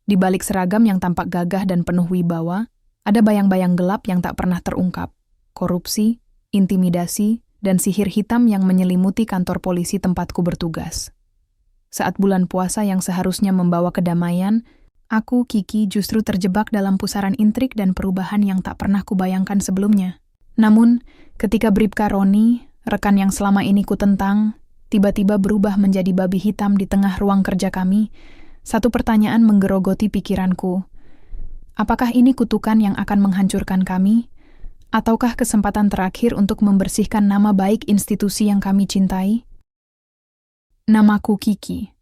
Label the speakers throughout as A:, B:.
A: Di balik seragam yang tampak gagah dan penuh wibawa, ada bayang-bayang gelap yang tak pernah terungkap. Korupsi, intimidasi, dan sihir hitam yang menyelimuti kantor polisi tempatku bertugas. Saat bulan puasa yang seharusnya membawa kedamaian, aku, Kiki, justru terjebak dalam pusaran intrik dan perubahan yang tak pernah kubayangkan sebelumnya. Namun, ketika Bribka Roni, rekan yang selama ini kutentang, tiba-tiba berubah menjadi babi hitam di tengah ruang kerja kami, satu pertanyaan menggerogoti pikiranku. Apakah ini kutukan yang akan menghancurkan kami? Ataukah kesempatan terakhir untuk membersihkan nama baik institusi yang kami cintai? Namaku Kiki.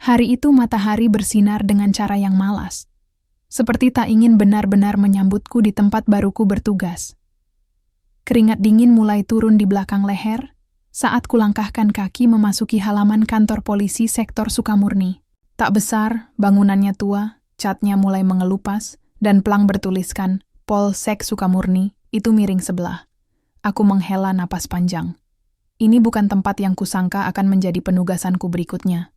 A: Hari itu matahari bersinar dengan cara yang malas. Seperti tak ingin benar-benar menyambutku di tempat baruku bertugas. Keringat dingin mulai turun di belakang leher saat kulangkahkan kaki memasuki halaman kantor polisi sektor Sukamurni. Tak besar, bangunannya tua, catnya mulai mengelupas, dan pelang bertuliskan Polsek Sukamurni itu miring sebelah. Aku menghela napas panjang. Ini bukan tempat yang kusangka akan menjadi penugasanku berikutnya.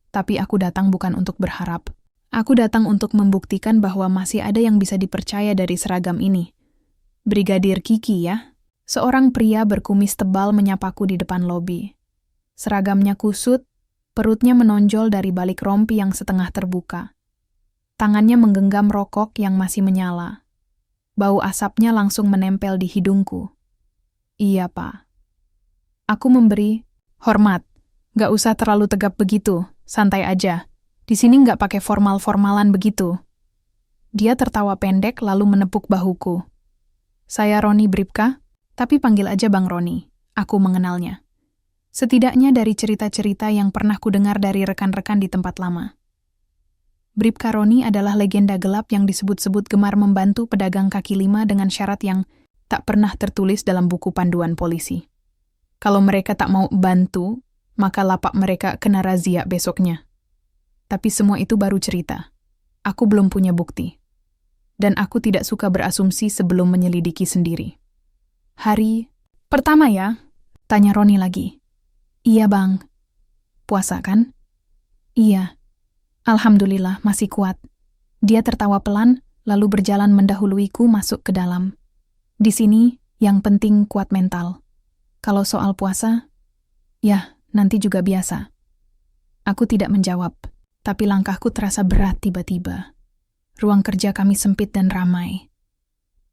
A: Tapi aku datang bukan untuk berharap. Aku datang untuk membuktikan bahwa masih ada yang bisa dipercaya dari seragam ini. Brigadir Kiki ya. Seorang pria berkumis tebal menyapaku di depan lobi. Seragamnya kusut, perutnya menonjol dari balik rompi yang setengah terbuka. Tangannya menggenggam rokok yang masih menyala. Bau asapnya langsung menempel di hidungku. Iya, Pak. Aku memberi hormat. Gak usah terlalu tegap begitu, santai aja. Di sini gak pakai formal-formalan begitu. Dia tertawa pendek lalu menepuk bahuku. Saya Roni Bribka, tapi panggil aja Bang Roni. Aku mengenalnya. Setidaknya dari cerita-cerita yang pernah kudengar dari rekan-rekan di tempat lama. Bribka Roni adalah legenda gelap yang disebut-sebut gemar membantu pedagang kaki lima dengan syarat yang tak pernah tertulis dalam buku panduan polisi. Kalau mereka tak mau bantu, maka lapak mereka kena razia besoknya. Tapi semua itu baru cerita. Aku belum punya bukti. Dan aku tidak suka berasumsi sebelum menyelidiki sendiri. Hari pertama ya? Tanya Roni lagi. Iya bang. Puasa kan? Iya. Alhamdulillah masih kuat. Dia tertawa pelan, lalu berjalan mendahuluiku masuk ke dalam. Di sini, yang penting kuat mental. Kalau soal puasa, ya nanti juga biasa. Aku tidak menjawab, tapi langkahku terasa berat tiba-tiba. Ruang kerja kami sempit dan ramai.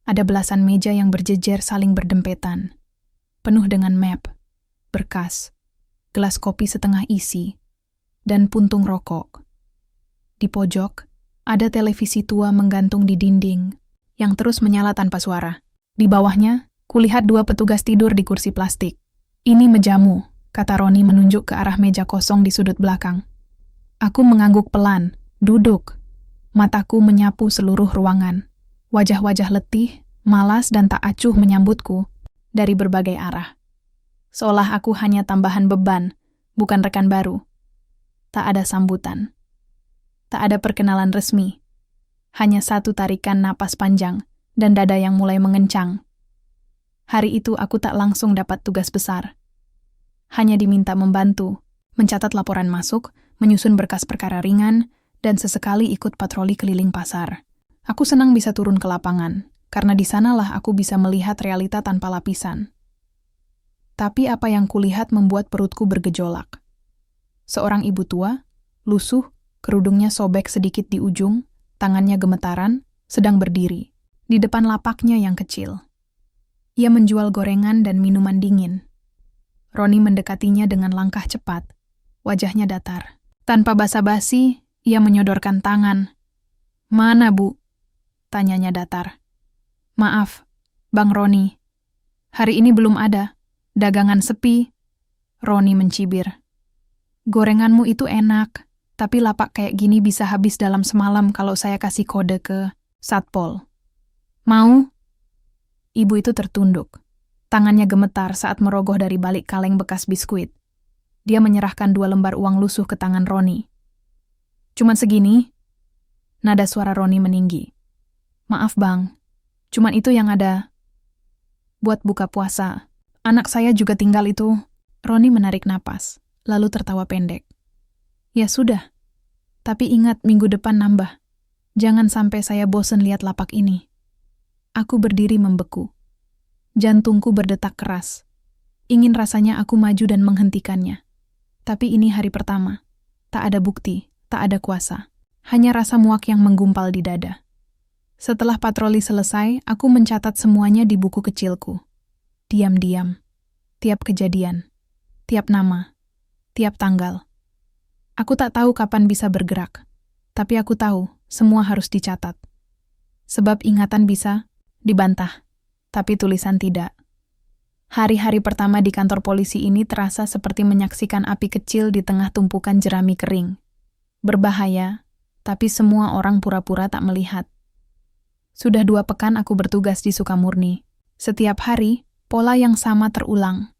A: Ada belasan meja yang berjejer saling berdempetan. Penuh dengan map, berkas, gelas kopi setengah isi, dan puntung rokok. Di pojok, ada televisi tua menggantung di dinding, yang terus menyala tanpa suara. Di bawahnya, kulihat dua petugas tidur di kursi plastik. Ini mejamu, kata Roni menunjuk ke arah meja kosong di sudut belakang. Aku mengangguk pelan, duduk. Mataku menyapu seluruh ruangan. Wajah-wajah letih, malas dan tak acuh menyambutku dari berbagai arah. Seolah aku hanya tambahan beban, bukan rekan baru. Tak ada sambutan. Tak ada perkenalan resmi. Hanya satu tarikan napas panjang dan dada yang mulai mengencang. Hari itu aku tak langsung dapat tugas besar. Hanya diminta membantu, mencatat laporan masuk, menyusun berkas perkara ringan, dan sesekali ikut patroli keliling pasar. Aku senang bisa turun ke lapangan, karena di sanalah aku bisa melihat realita tanpa lapisan. Tapi apa yang kulihat membuat perutku bergejolak. Seorang ibu tua, lusuh, kerudungnya sobek sedikit di ujung, tangannya gemetaran, sedang berdiri, di depan lapaknya yang kecil. Ia menjual gorengan dan minuman dingin. Roni mendekatinya dengan langkah cepat, wajahnya datar. Tanpa basa-basi, ia menyodorkan tangan. Mana, Bu? Tanyanya datar. Maaf, Bang Roni. Hari ini belum ada. Dagangan sepi. Roni mencibir. Gorenganmu itu enak, tapi lapak kayak gini bisa habis dalam semalam kalau saya kasih kode ke Satpol. Mau? Ibu itu tertunduk. Tangannya gemetar saat merogoh dari balik kaleng bekas biskuit. Dia menyerahkan 2 lembar uang lusuh ke tangan Roni. Cuman segini? Nada suara Roni meninggi. Maaf bang, cuman itu yang ada. Buat buka puasa. Anak saya juga tinggal itu. Roni menarik napas, lalu tertawa pendek. Ya sudah, tapi ingat minggu depan nambah. Jangan sampai saya bosan lihat lapak ini. Aku berdiri membeku. Jantungku berdetak keras. Ingin rasanya aku maju dan menghentikannya. Tapi ini hari pertama. Tak ada bukti, tak ada kuasa. Hanya rasa muak yang menggumpal di dada. Setelah patroli selesai, aku mencatat semuanya di buku kecilku. Diam-diam. Tiap kejadian. Tiap nama. Tiap tanggal. Aku tak tahu kapan bisa bergerak. Tapi aku tahu, semua harus dicatat. Sebab ingatan bisa dibantah, tapi tulisan tidak. Hari-hari pertama di kantor polisi ini terasa seperti menyaksikan api kecil di tengah tumpukan jerami kering. Berbahaya, tapi semua orang pura-pura tak melihat. Sudah 2 pekan aku bertugas di Sukamurni. Setiap hari, pola yang sama terulang.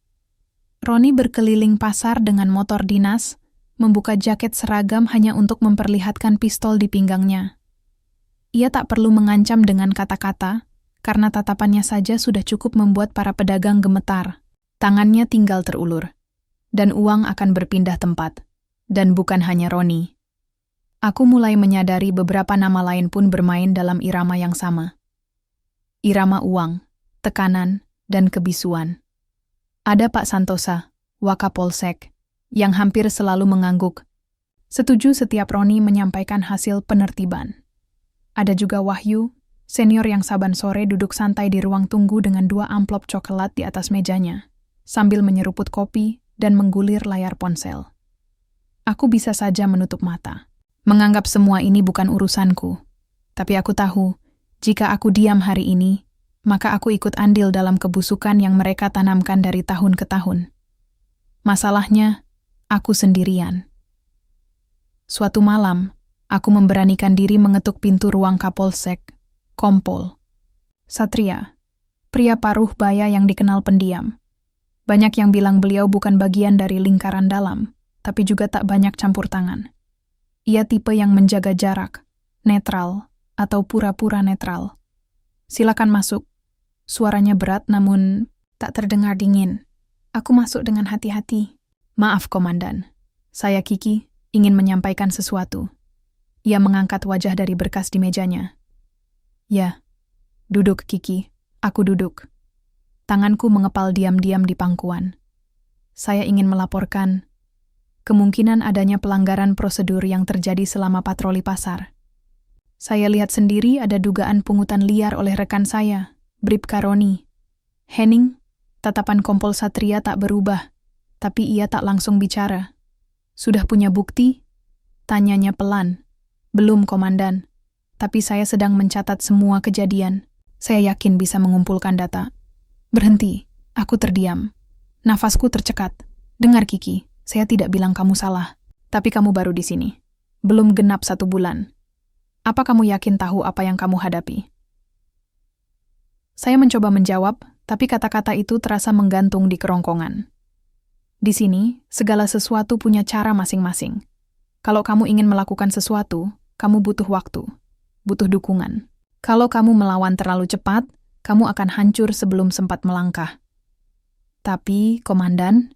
A: Roni berkeliling pasar dengan motor dinas, membuka jaket seragam hanya untuk memperlihatkan pistol di pinggangnya. Ia tak perlu mengancam dengan kata-kata, karena tatapannya saja sudah cukup membuat para pedagang gemetar. Tangannya tinggal terulur, dan uang akan berpindah tempat. Dan bukan hanya Roni. Aku mulai menyadari beberapa nama lain pun bermain dalam irama yang sama. Irama uang, tekanan, dan kebisuan. Ada Pak Santosa, Wakapolsek, yang hampir selalu mengangguk. Setuju setiap Roni menyampaikan hasil penertiban. Ada juga Wahyu, senior yang saban sore duduk santai di ruang tunggu dengan 2 amplop coklat di atas mejanya, sambil menyeruput kopi dan menggulir layar ponsel. Aku bisa saja menutup mata, menganggap semua ini bukan urusanku. Tapi aku tahu, jika aku diam hari ini, maka aku ikut andil dalam kebusukan yang mereka tanamkan dari tahun ke tahun. Masalahnya, aku sendirian. Suatu malam, aku memberanikan diri mengetuk pintu ruang Kapolsek, Kompol. Satria, pria paruh baya yang dikenal pendiam. Banyak yang bilang beliau bukan bagian dari lingkaran dalam, tapi juga tak banyak campur tangan. Ia tipe yang menjaga jarak, netral, atau pura-pura netral. Silakan masuk. Suaranya berat namun tak terdengar dingin. Aku masuk dengan hati-hati. Maaf, Komandan. Saya Kiki, ingin menyampaikan sesuatu. Ia mengangkat wajah dari berkas di mejanya. Ya, duduk Kiki. Aku duduk. Tanganku mengepal diam-diam di pangkuan. Saya ingin melaporkan kemungkinan adanya pelanggaran prosedur yang terjadi selama patroli pasar. Saya lihat sendiri ada dugaan pungutan liar oleh rekan saya, Bribka Roni. Henning, tatapan Kompol Satria tak berubah, tapi ia tak langsung bicara. Sudah punya bukti? Tanyanya pelan. Belum, Komandan. Tapi saya sedang mencatat semua kejadian. Saya yakin bisa mengumpulkan data. Berhenti. Aku terdiam. Nafasku tercekat. Dengar, Kiki. Saya tidak bilang kamu salah. Tapi kamu baru di sini. Belum genap 1 bulan. Apa kamu yakin tahu apa yang kamu hadapi? Saya mencoba menjawab, tapi kata-kata itu terasa menggantung di kerongkongan. Di sini, segala sesuatu punya cara masing-masing. Kalau kamu ingin melakukan sesuatu, kamu butuh waktu, butuh dukungan. Kalau kamu melawan terlalu cepat, kamu akan hancur sebelum sempat melangkah. Tapi, Komandan,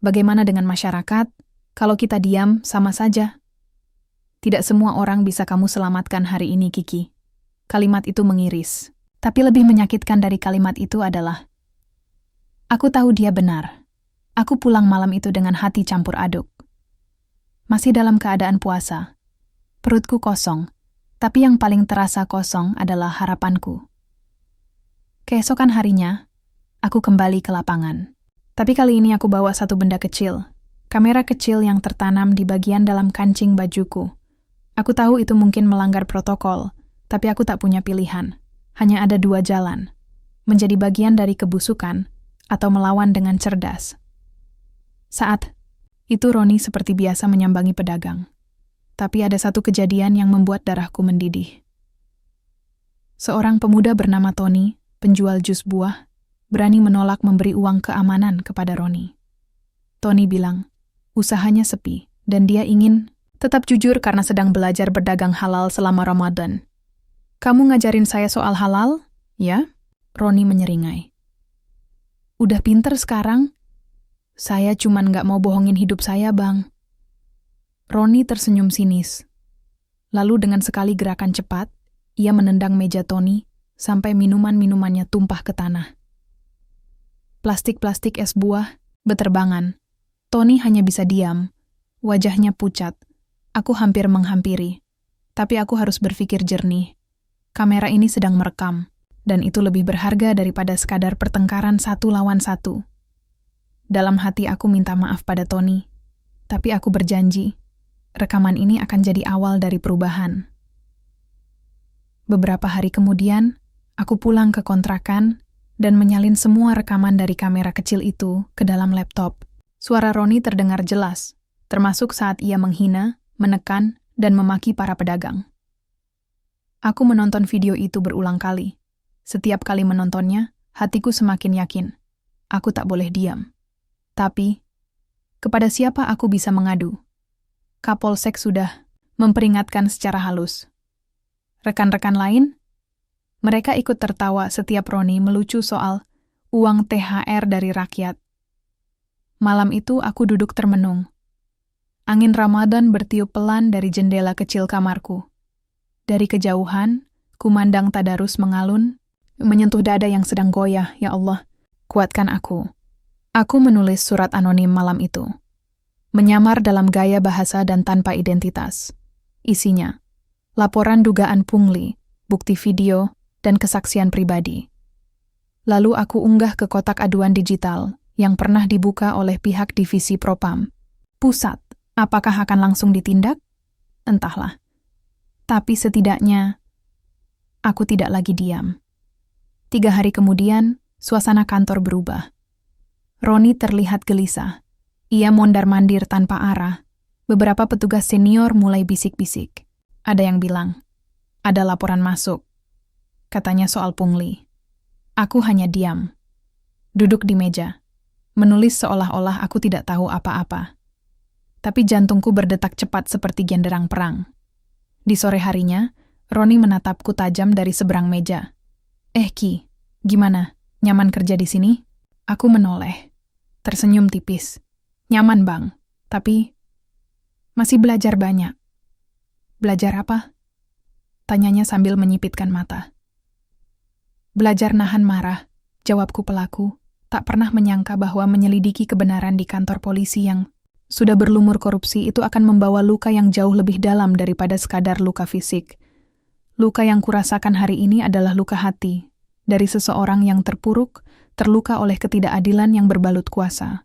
A: bagaimana dengan masyarakat? Kalau kita diam, sama saja. Tidak semua orang bisa kamu selamatkan hari ini, Kiki. Kalimat itu mengiris. Tapi lebih menyakitkan dari kalimat itu adalah, aku tahu dia benar. Aku pulang malam itu dengan hati campur aduk. Masih dalam keadaan puasa. Perutku kosong, tapi yang paling terasa kosong adalah harapanku. Keesokan harinya, aku kembali ke lapangan. Tapi kali ini aku bawa satu benda kecil, kamera kecil yang tertanam di bagian dalam kancing bajuku. Aku tahu itu mungkin melanggar protokol, tapi aku tak punya pilihan. Hanya ada 2 jalan, menjadi bagian dari kebusukan atau melawan dengan cerdas. Saat itu Roni seperti biasa menyambangi pedagang. Tapi ada satu kejadian yang membuat darahku mendidih. Seorang pemuda bernama Tony, penjual jus buah, berani menolak memberi uang keamanan kepada Roni. Tony bilang, usahanya sepi dan dia ingin tetap jujur karena sedang belajar berdagang halal selama Ramadan. Kamu ngajarin saya soal halal? Ya? Roni menyeringai. Udah pinter sekarang? Saya cuman gak mau bohongin hidup saya, Bang. Roni tersenyum sinis. Lalu dengan sekali gerakan cepat, ia menendang meja Tony sampai minuman-minumannya tumpah ke tanah. Plastik-plastik es buah beterbangan. Tony hanya bisa diam. Wajahnya pucat. Aku hampir menghampiri. Tapi aku harus berpikir jernih. Kamera ini sedang merekam, dan itu lebih berharga daripada sekadar pertengkaran 1 lawan 1. Dalam hati aku minta maaf pada Tony. Tapi aku berjanji, rekaman ini akan jadi awal dari perubahan. Beberapa hari kemudian, aku pulang ke kontrakan dan menyalin semua rekaman dari kamera kecil itu ke dalam laptop. Suara Roni terdengar jelas, termasuk saat ia menghina, menekan, dan memaki para pedagang. Aku menonton video itu berulang kali. Setiap kali menontonnya, hatiku semakin yakin. Aku tak boleh diam. Tapi, kepada siapa aku bisa mengadu? Kapolsek sudah memperingatkan secara halus. Rekan-rekan lain? Mereka ikut tertawa setiap Roni melucu soal uang THR dari rakyat. Malam itu aku duduk termenung. Angin Ramadan bertiup pelan dari jendela kecil kamarku. Dari kejauhan, kumandang tadarus mengalun, menyentuh dada yang sedang goyah, ya Allah, kuatkan aku. Aku menulis surat anonim malam itu. Menyamar dalam gaya bahasa dan tanpa identitas. Isinya, laporan dugaan pungli, bukti video, dan kesaksian pribadi. Lalu aku unggah ke kotak aduan digital yang pernah dibuka oleh pihak divisi Propam. Pusat, apakah akan langsung ditindak? Entahlah. Tapi setidaknya, aku tidak lagi diam. 3 hari kemudian, suasana kantor berubah. Roni terlihat gelisah. Ia mondar-mandir tanpa arah. Beberapa petugas senior mulai bisik-bisik. Ada yang bilang, ada laporan masuk. Katanya soal pungli. Aku hanya diam. Duduk di meja. Menulis seolah-olah aku tidak tahu apa-apa. Tapi jantungku berdetak cepat seperti genderang perang. Di sore harinya, Roni menatapku tajam dari seberang meja. Ki, gimana? Nyaman kerja di sini? Aku menoleh. Tersenyum tipis. Nyaman, Bang. Tapi masih belajar banyak. Belajar apa? Tanyanya sambil menyipitkan mata. Belajar nahan marah, jawabku pelaku. Tak pernah menyangka bahwa menyelidiki kebenaran di kantor polisi yang sudah berlumur korupsi itu akan membawa luka yang jauh lebih dalam daripada sekadar luka fisik. Luka yang kurasakan hari ini adalah luka hati, dari seseorang yang terpuruk, terluka oleh ketidakadilan yang berbalut kuasa.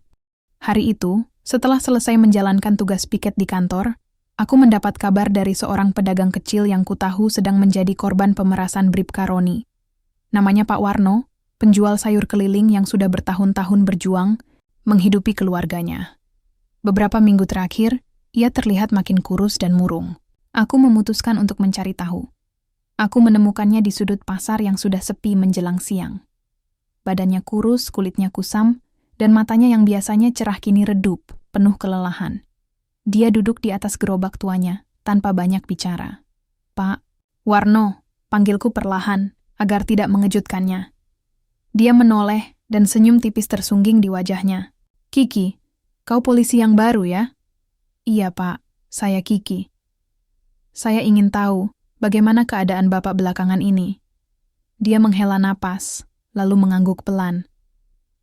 A: Hari itu, setelah selesai menjalankan tugas piket di kantor, aku mendapat kabar dari seorang pedagang kecil yang kutahu sedang menjadi korban pemerasan Bribka Roni. Namanya Pak Warno, penjual sayur keliling yang sudah bertahun-tahun berjuang menghidupi keluarganya. Beberapa minggu terakhir, ia terlihat makin kurus dan murung. Aku memutuskan untuk mencari tahu. Aku menemukannya di sudut pasar yang sudah sepi menjelang siang. Badannya kurus, kulitnya kusam, dan matanya yang biasanya cerah kini redup, penuh kelelahan. Dia duduk di atas gerobak tuanya, tanpa banyak bicara. Pak Warno, panggilku perlahan, agar tidak mengejutkannya. Dia menoleh, dan senyum tipis tersungging di wajahnya. Kiki, kau polisi yang baru ya? Iya, Pak, saya Kiki. Saya ingin tahu, bagaimana keadaan Bapak belakangan ini? Dia menghela napas, lalu mengangguk pelan.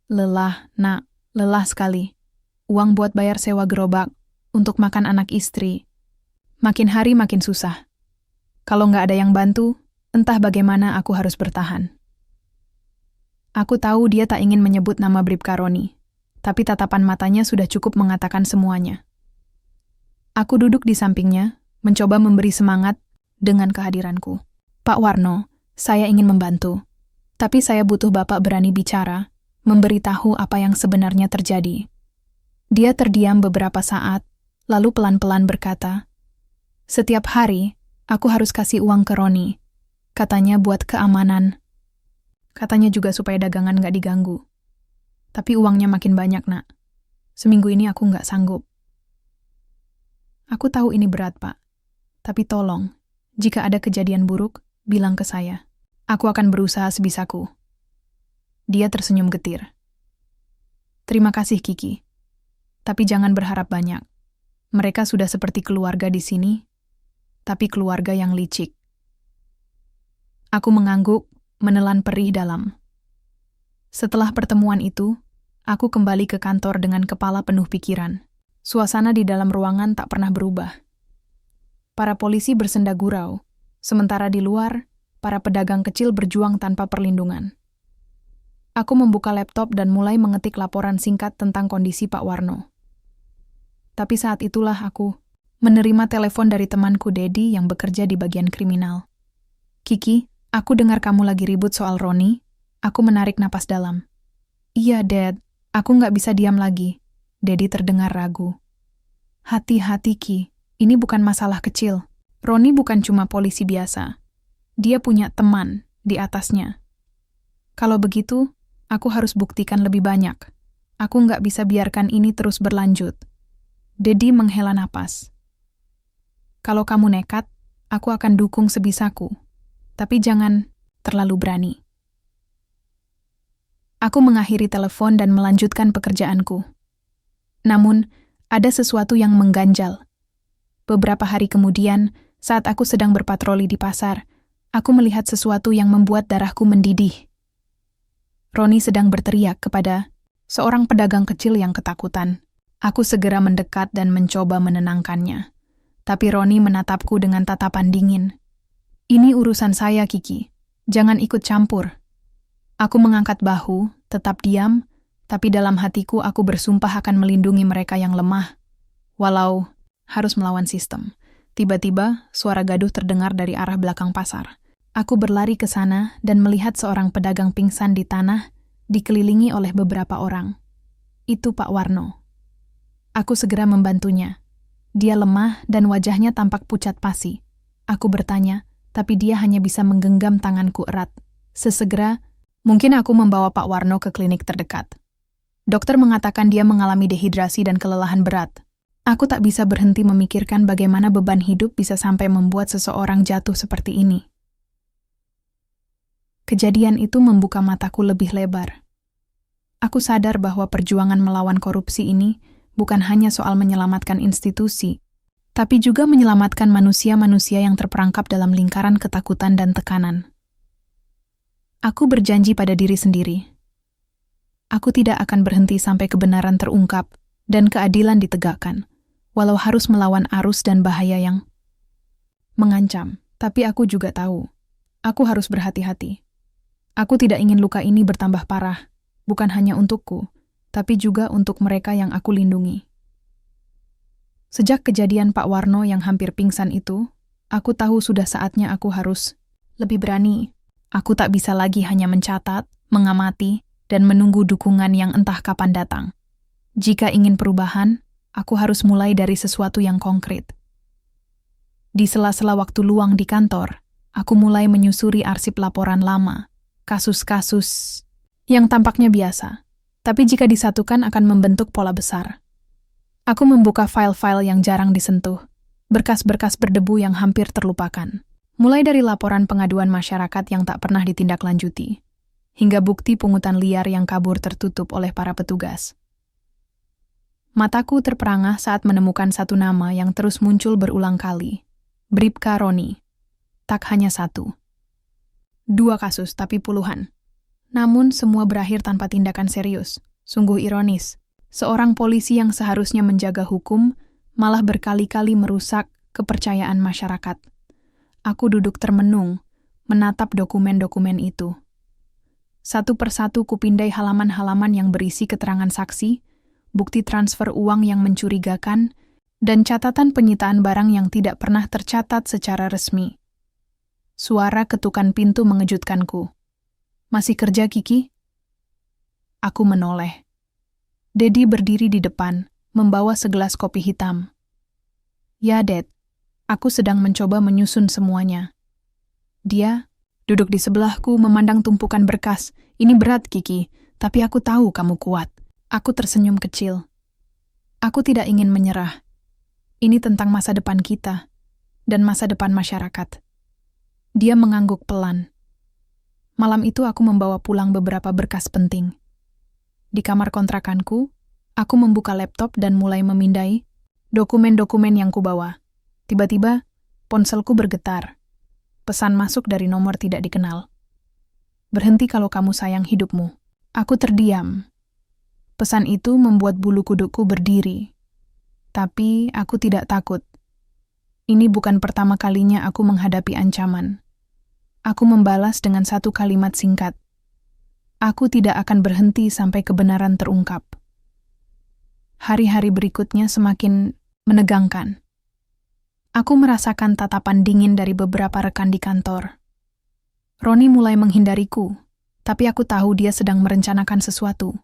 A: Lelah, Nak, lelah sekali. Uang buat bayar sewa gerobak, untuk makan anak istri. Makin hari makin susah. Kalau nggak ada yang bantu, entah bagaimana aku harus bertahan. Aku tahu dia tak ingin menyebut nama Bribka Roni, tapi tatapan matanya sudah cukup mengatakan semuanya. Aku duduk di sampingnya, mencoba memberi semangat dengan kehadiranku. Pak Warno, saya ingin membantu. Tapi saya butuh Bapak berani bicara, memberitahu apa yang sebenarnya terjadi. Dia terdiam beberapa saat, lalu pelan-pelan berkata, setiap hari, aku harus kasih uang ke Roni. Katanya buat keamanan. Katanya juga supaya dagangan nggak diganggu. Tapi uangnya makin banyak, Nak. Seminggu ini aku nggak sanggup. Aku tahu ini berat, Pak. Tapi tolong, jika ada kejadian buruk, bilang ke saya. Aku akan berusaha sebisaku. Dia tersenyum getir. Terima kasih, Kiki. Tapi jangan berharap banyak. Mereka sudah seperti keluarga di sini. tapi keluarga yang licik. Aku mengangguk, menelan perih dalam. Setelah pertemuan itu, aku kembali ke kantor dengan kepala penuh pikiran. Suasana di dalam ruangan tak pernah berubah. Para polisi bersenda gurau, sementara di luar, para pedagang kecil berjuang tanpa perlindungan. Aku membuka laptop dan mulai mengetik laporan singkat tentang kondisi Pak Warno. Tapi saat itulah aku menerima telepon dari temanku Dedi yang bekerja di bagian kriminal. "Kiki, aku dengar kamu lagi ribut soal Roni." Aku menarik napas dalam. "Iya, Dad. Aku nggak bisa diam lagi." Dedi terdengar ragu. "Hati-hati, Ki. Ini bukan masalah kecil. Roni bukan cuma polisi biasa. Dia punya teman di atasnya. Kalau begitu, aku harus buktikan lebih banyak. Aku nggak bisa biarkan ini terus berlanjut." Dedi menghela napas. "Kalau kamu nekat, aku akan dukung sebisaku. Tapi jangan terlalu berani." Aku mengakhiri telepon dan melanjutkan pekerjaanku. Namun, ada sesuatu yang mengganjal. Beberapa hari kemudian, saat aku sedang berpatroli di pasar, aku melihat sesuatu yang membuat darahku mendidih. Roni sedang berteriak kepada seorang pedagang kecil yang ketakutan. Aku segera mendekat dan mencoba menenangkannya. Tapi Roni menatapku dengan tatapan dingin. "Ini urusan saya, Kiki. Jangan ikut campur." Aku mengangkat bahu, tetap diam, tapi dalam hatiku aku bersumpah akan melindungi mereka yang lemah, walau harus melawan sistem. Tiba-tiba, suara gaduh terdengar dari arah belakang pasar. Aku berlari ke sana dan melihat seorang pedagang pingsan di tanah, dikelilingi oleh beberapa orang. Itu Pak Warno. Aku segera membantunya. Dia lemah dan wajahnya tampak pucat pasi. Aku bertanya, tapi dia hanya bisa menggenggam tanganku erat. Sesegera, mungkin aku membawa Pak Warno ke klinik terdekat. Dokter mengatakan dia mengalami dehidrasi dan kelelahan berat. Aku tak bisa berhenti memikirkan bagaimana beban hidup bisa sampai membuat seseorang jatuh seperti ini. Kejadian itu membuka mataku lebih lebar. Aku sadar bahwa perjuangan melawan korupsi ini bukan hanya soal menyelamatkan institusi, tapi juga menyelamatkan manusia-manusia yang terperangkap dalam lingkaran ketakutan dan tekanan. Aku berjanji pada diri sendiri. Aku tidak akan berhenti sampai kebenaran terungkap dan keadilan ditegakkan, walau harus melawan arus dan bahaya yang mengancam. Tapi aku juga tahu, aku harus berhati-hati. Aku tidak ingin luka ini bertambah parah, bukan hanya untukku, tapi juga untuk mereka yang aku lindungi. Sejak kejadian Pak Warno yang hampir pingsan itu, aku tahu sudah saatnya aku harus lebih berani. Aku tak bisa lagi hanya mencatat, mengamati, dan menunggu dukungan yang entah kapan datang. Jika ingin perubahan, aku harus mulai dari sesuatu yang konkret. Di sela-sela waktu luang di kantor, aku mulai menyusuri arsip laporan lama, kasus-kasus yang tampaknya biasa, tapi jika disatukan akan membentuk pola besar. Aku membuka file-file yang jarang disentuh, berkas-berkas berdebu yang hampir terlupakan. Mulai dari laporan pengaduan masyarakat yang tak pernah ditindaklanjuti, hingga bukti pungutan liar yang kabur tertutup oleh para petugas. Mataku terperangah saat menemukan satu nama yang terus muncul berulang kali. Bribka Roni. Tak hanya satu. 2 kasus, tapi puluhan. Namun semua berakhir tanpa tindakan serius. Sungguh ironis. Seorang polisi yang seharusnya menjaga hukum, malah berkali-kali merusak kepercayaan masyarakat. Aku duduk termenung, menatap dokumen-dokumen itu. Satu persatu kupindai halaman-halaman yang berisi keterangan saksi, bukti transfer uang yang mencurigakan, dan catatan penyitaan barang yang tidak pernah tercatat secara resmi. Suara ketukan pintu mengejutkanku. "Masih kerja, Kiki?" Aku menoleh. Dedi berdiri di depan, membawa segelas kopi hitam. "Ya, Dad. Aku sedang mencoba menyusun semuanya." Dia duduk di sebelahku memandang tumpukan berkas. "Ini berat, Kiki, tapi aku tahu kamu kuat." Aku tersenyum kecil. Aku tidak ingin menyerah. Ini tentang masa depan kita dan masa depan masyarakat. Dia mengangguk pelan. Malam itu aku membawa pulang beberapa berkas penting. Di kamar kontrakanku, aku membuka laptop dan mulai memindai dokumen-dokumen yang kubawa. Tiba-tiba, Ponselku bergetar. Pesan masuk dari nomor tidak dikenal. Berhenti kalau kamu sayang hidupmu. Aku terdiam. Pesan itu membuat bulu kudukku berdiri. Tapi aku tidak takut. Ini bukan pertama kalinya aku menghadapi ancaman. Aku membalas dengan satu kalimat singkat. Aku tidak akan berhenti sampai kebenaran terungkap. Hari-hari berikutnya semakin menegangkan. Aku merasakan tatapan dingin dari beberapa rekan di kantor. Roni mulai menghindariku, tapi aku tahu dia sedang merencanakan sesuatu.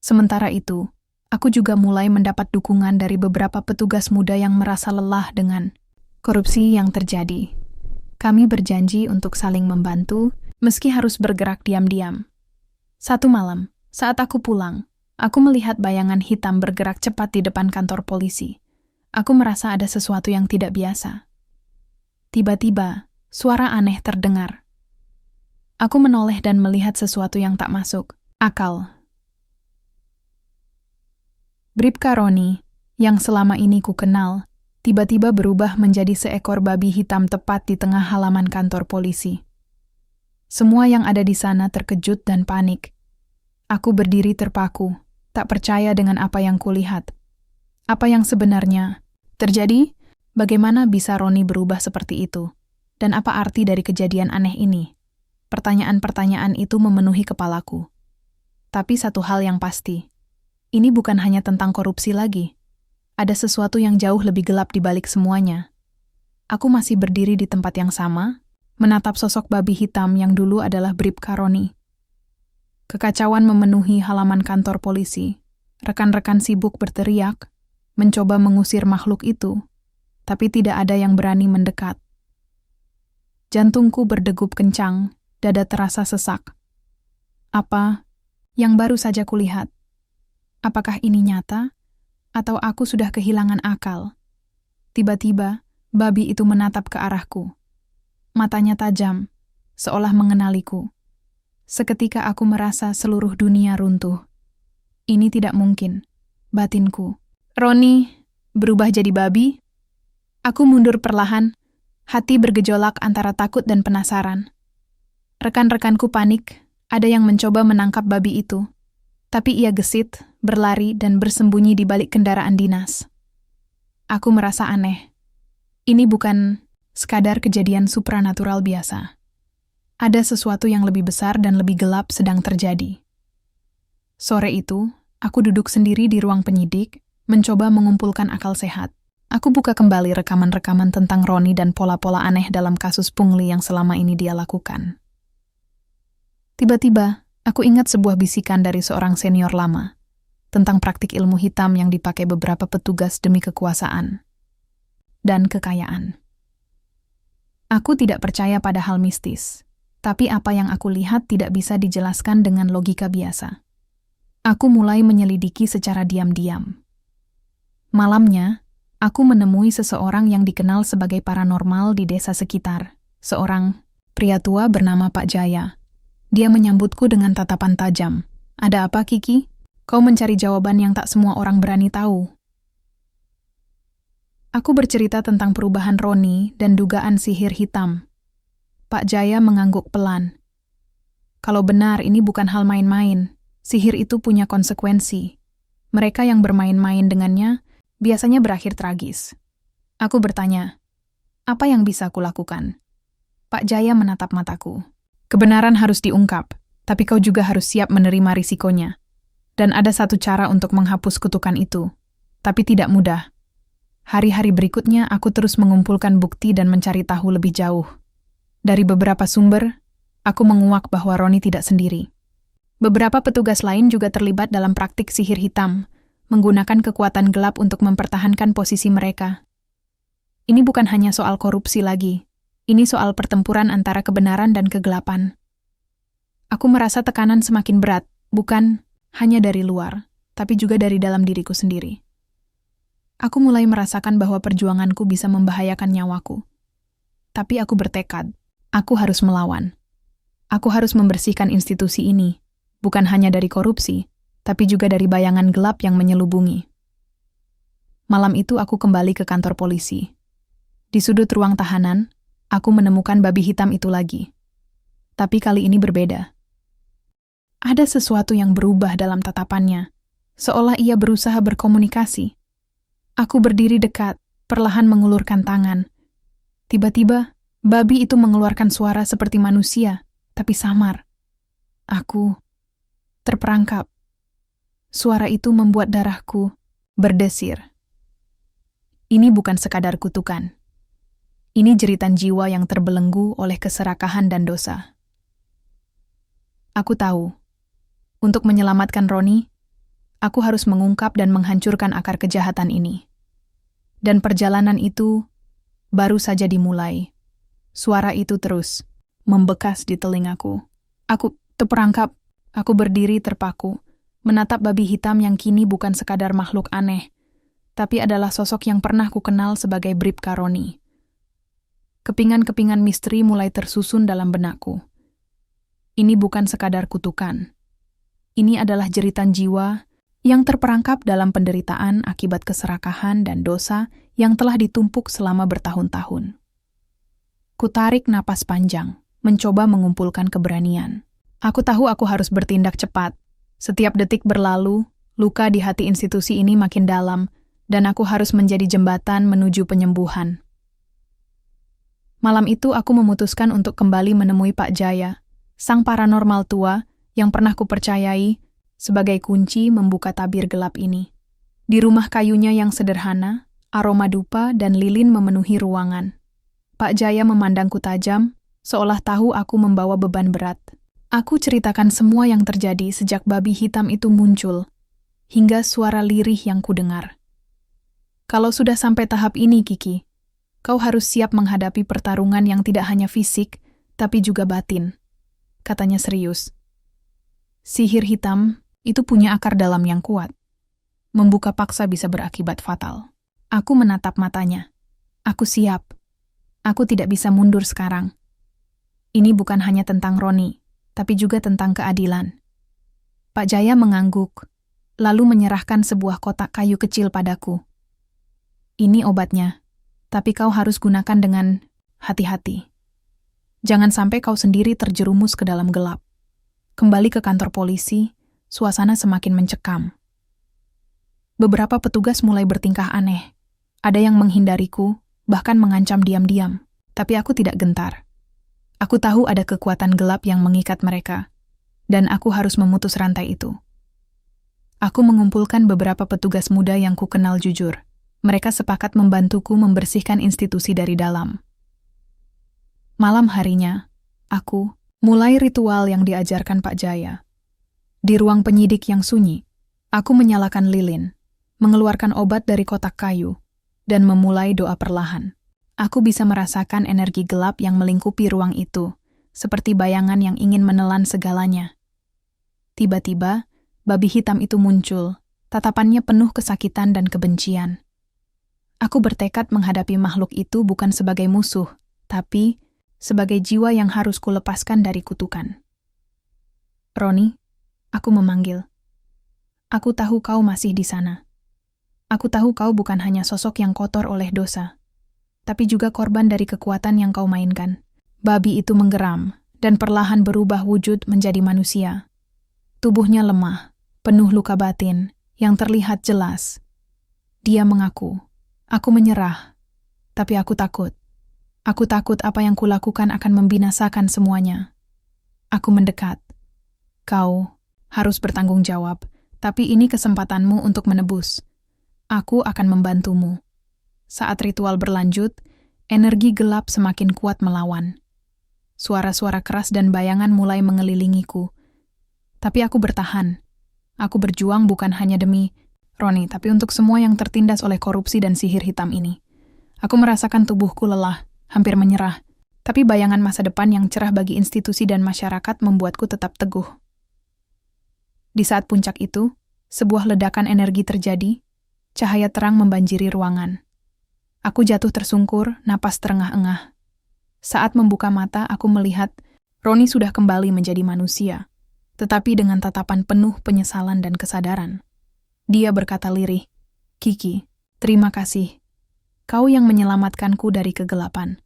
A: Sementara itu, aku juga mulai mendapat dukungan dari beberapa petugas muda yang merasa lelah dengan korupsi yang terjadi. Kami berjanji untuk saling membantu, meski harus bergerak diam-diam. Satu malam, saat aku pulang, aku melihat bayangan hitam bergerak cepat di depan kantor polisi. Aku merasa ada sesuatu yang tidak biasa. Tiba-tiba, suara aneh terdengar. Aku menoleh dan melihat sesuatu yang tak masuk akal. Bribka Roni, yang selama ini ku kenal, tiba-tiba berubah menjadi seekor babi hitam tepat di tengah halaman kantor polisi. Semua yang ada di sana terkejut dan panik. Aku berdiri terpaku, tak percaya dengan apa yang kulihat. Apa yang sebenarnya terjadi? Bagaimana bisa Roni berubah seperti itu? Dan apa arti dari kejadian aneh ini? Pertanyaan-pertanyaan itu memenuhi kepalaku. Tapi satu hal yang pasti, ini bukan hanya tentang korupsi lagi. Ada sesuatu yang jauh lebih gelap di balik semuanya. Aku masih berdiri di tempat yang sama, menatap sosok babi hitam yang dulu adalah Bribka Roni. Kekacauan memenuhi halaman kantor polisi. Rekan-rekan sibuk berteriak, mencoba mengusir makhluk itu, tapi tidak ada yang berani mendekat. Jantungku berdegup kencang, dada terasa sesak. Apa yang baru saja kulihat? Apakah ini nyata? Atau aku sudah kehilangan akal? Tiba-tiba, babi itu menatap ke arahku. Matanya tajam, seolah mengenaliku. Seketika aku merasa seluruh dunia runtuh. Ini tidak mungkin, batinku. Roni berubah jadi babi? Aku mundur perlahan, hati bergejolak antara takut dan penasaran. Rekan-rekanku panik, ada yang mencoba menangkap babi itu. Tapi ia gesit, berlari, dan bersembunyi di balik kendaraan dinas. Aku merasa aneh. Ini bukan sekadar kejadian supranatural biasa. Ada sesuatu yang lebih besar dan lebih gelap sedang terjadi. Sore itu, aku duduk sendiri di ruang penyidik, mencoba mengumpulkan akal sehat. Aku buka kembali rekaman-rekaman tentang Roni dan pola-pola aneh dalam kasus pungli yang selama ini dia lakukan. Tiba-tiba, aku ingat sebuah bisikan dari seorang senior lama tentang praktik ilmu hitam yang dipakai beberapa petugas demi kekuasaan dan kekayaan. Aku tidak percaya pada hal mistis, tapi apa yang aku lihat tidak bisa dijelaskan dengan logika biasa. Aku mulai menyelidiki secara diam-diam. Malamnya, aku menemui seseorang yang dikenal sebagai paranormal di desa sekitar, seorang pria tua bernama Pak Jaya. Dia menyambutku dengan tatapan tajam. Ada apa, Kiki? Kau mencari jawaban yang tak semua orang berani tahu. Aku bercerita tentang perubahan Roni dan dugaan sihir hitam. Pak Jaya mengangguk pelan. Kalau benar ini bukan hal main-main, sihir itu punya konsekuensi. Mereka yang bermain-main dengannya biasanya berakhir tragis. Aku bertanya, apa yang bisa kulakukan? Pak Jaya menatap mataku. Kebenaran harus diungkap, tapi kau juga harus siap menerima risikonya. Dan ada satu cara untuk menghapus kutukan itu, tapi tidak mudah. Hari-hari berikutnya aku terus mengumpulkan bukti dan mencari tahu lebih jauh. Dari beberapa sumber, aku menguak bahwa Roni tidak sendiri. Beberapa petugas lain juga terlibat dalam praktik sihir hitam, menggunakan kekuatan gelap untuk mempertahankan posisi mereka. Ini bukan hanya soal korupsi lagi. Ini soal pertempuran antara kebenaran dan kegelapan. Aku merasa tekanan semakin berat, bukan hanya dari luar, tapi juga dari dalam diriku sendiri. Aku mulai merasakan bahwa perjuanganku bisa membahayakan nyawaku. Tapi aku bertekad, aku harus melawan. Aku harus membersihkan institusi ini, bukan hanya dari korupsi, tapi juga dari bayangan gelap yang menyelubungi. Malam itu aku kembali ke kantor polisi. Di sudut ruang tahanan, aku menemukan babi hitam itu lagi. Tapi kali ini berbeda. Ada sesuatu yang berubah dalam tatapannya, seolah ia berusaha berkomunikasi. Aku berdiri dekat, perlahan mengulurkan tangan. Tiba-tiba, babi itu mengeluarkan suara seperti manusia, tapi samar. Aku terperangkap. Suara itu membuat darahku berdesir. Ini bukan sekadar kutukan. Ini jeritan jiwa yang terbelenggu oleh keserakahan dan dosa. Aku tahu, untuk menyelamatkan Roni, aku harus mengungkap dan menghancurkan akar kejahatan ini. Dan perjalanan itu baru saja dimulai. Suara itu terus membekas di telingaku. Aku terperangkap, aku berdiri terpaku, menatap babi hitam yang kini bukan sekadar makhluk aneh, tapi adalah sosok yang pernah kukenal sebagai Bribka Roni. Kepingan-kepingan misteri mulai tersusun dalam benakku. Ini bukan sekadar kutukan. Ini adalah jeritan jiwa yang terperangkap dalam penderitaan akibat keserakahan dan dosa yang telah ditumpuk selama bertahun-tahun. Kutarik napas panjang, mencoba mengumpulkan keberanian. Aku tahu aku harus bertindak cepat. Setiap detik berlalu, luka di hati institusi ini makin dalam, dan aku harus menjadi jembatan menuju penyembuhan. Malam itu aku memutuskan untuk kembali menemui Pak Jaya, sang paranormal tua yang pernah kupercayai sebagai kunci membuka tabir gelap ini. Di rumah kayunya yang sederhana, aroma dupa dan lilin memenuhi ruangan. Pak Jaya memandangku tajam, seolah tahu aku membawa beban berat. Aku ceritakan semua yang terjadi sejak babi hitam itu muncul, hingga suara lirih yang kudengar. Kalau sudah sampai tahap ini, Kiki, kau harus siap menghadapi pertarungan yang tidak hanya fisik, tapi juga batin, katanya serius. Sihir hitam itu punya akar dalam yang kuat. Membuka paksa bisa berakibat fatal. Aku menatap matanya. Aku siap. Aku tidak bisa mundur sekarang. Ini bukan hanya tentang Roni, tapi juga tentang keadilan. Pak Jaya mengangguk, lalu menyerahkan sebuah kotak kayu kecil padaku. Ini obatnya, tapi kau harus gunakan dengan hati-hati. Jangan sampai kau sendiri terjerumus ke dalam gelap. Kembali ke kantor polisi, suasana semakin mencekam. Beberapa petugas mulai bertingkah aneh. Ada yang menghindariku, bahkan mengancam diam-diam. Tapi aku tidak gentar. Aku tahu ada kekuatan gelap yang mengikat mereka, dan aku harus memutus rantai itu. Aku mengumpulkan beberapa petugas muda yang kukenal jujur. Mereka sepakat membantuku membersihkan institusi dari dalam. Malam harinya, aku mulai ritual yang diajarkan Pak Jaya. Di ruang penyidik yang sunyi, aku menyalakan lilin, mengeluarkan obat dari kotak kayu, dan memulai doa perlahan. Aku bisa merasakan energi gelap yang melingkupi ruang itu, seperti bayangan yang ingin menelan segalanya. Tiba-tiba, babi hitam itu muncul, tatapannya penuh kesakitan dan kebencian. Aku bertekad menghadapi makhluk itu bukan sebagai musuh, tapi sebagai jiwa yang harus kulepaskan dari kutukan. Roni, aku memanggil. Aku tahu kau masih di sana. Aku tahu kau bukan hanya sosok yang kotor oleh dosa, tapi juga korban dari kekuatan yang kau mainkan. Babi itu menggeram dan perlahan berubah wujud menjadi manusia. Tubuhnya lemah, penuh luka batin yang terlihat jelas. Dia mengaku, aku menyerah, tapi aku takut. Aku takut apa yang kulakukan akan membinasakan semuanya. Aku mendekat. Kau harus bertanggung jawab, tapi ini kesempatanmu untuk menebus. Aku akan membantumu. Saat ritual berlanjut, energi gelap semakin kuat melawan. Suara-suara keras dan bayangan mulai mengelilingiku. Tapi aku bertahan. Aku berjuang bukan hanya demi Roni, tapi untuk semua yang tertindas oleh korupsi dan sihir hitam ini. Aku merasakan tubuhku lelah, hampir menyerah. Tapi bayangan masa depan yang cerah bagi institusi dan masyarakat membuatku tetap teguh. Di saat puncak itu, sebuah ledakan energi terjadi, cahaya terang membanjiri ruangan. Aku jatuh tersungkur, napas terengah-engah. Saat membuka mata, aku melihat Roni sudah kembali menjadi manusia, tetapi dengan tatapan penuh penyesalan dan kesadaran. Dia berkata lirih, "Kiki, terima kasih. Kau yang menyelamatkanku dari kegelapan.